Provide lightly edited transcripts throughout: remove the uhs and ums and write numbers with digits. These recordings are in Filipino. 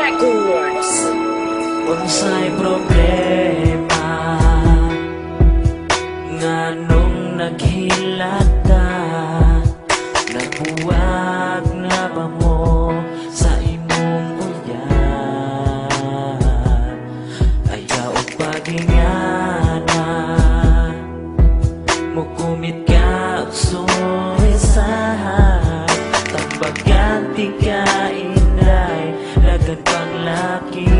Records. Unsay problema nganong naghilata, nagbuwag na ba mo sa imong uyan? Ayaw og pagingana, mukumit ka og suwisahan, tambagan ti ka inday, lagan pang laki.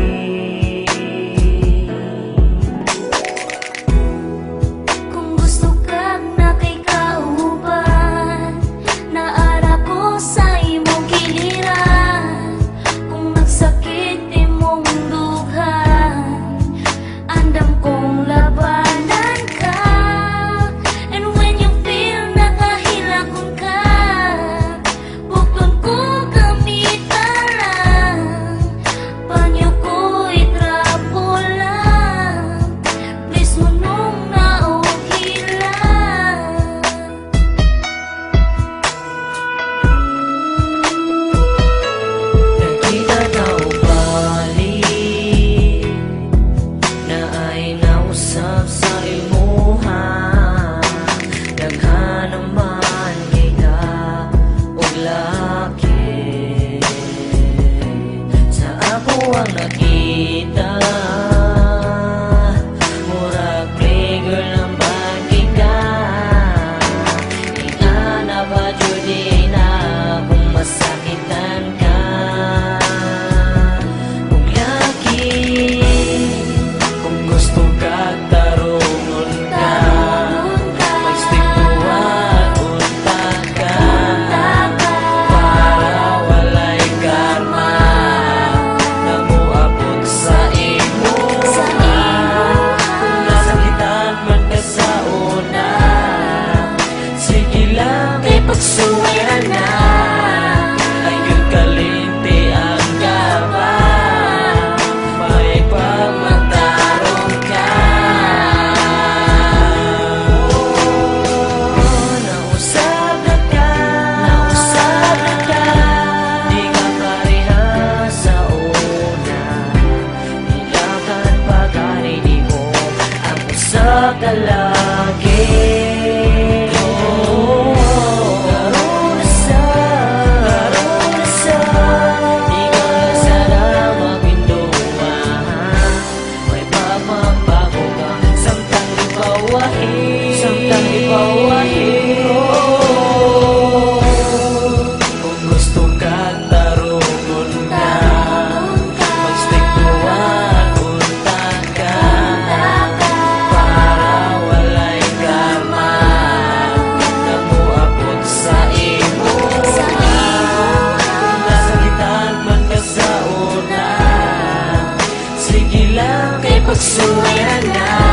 Ang nakita murag trigger ng bagika, ingana ba judi na kung masakitan ka. Kung laki, kung gusto ka tarungon ka, mag-stick tuwag unta ka, para walay karma. Pagsuwera na, ayun kalinti ang gaba, may pagmatarong ka. Nausap na ka, di ka pareha sa una, nilakan pag-arili mo ang usap na lagi. Kung gusto ka tarungon ka, mag-stick tuwag unta ka, para walay karma na muabot sa imo. Nasakitan man ka sa una, sige lang kay pagsuwera na.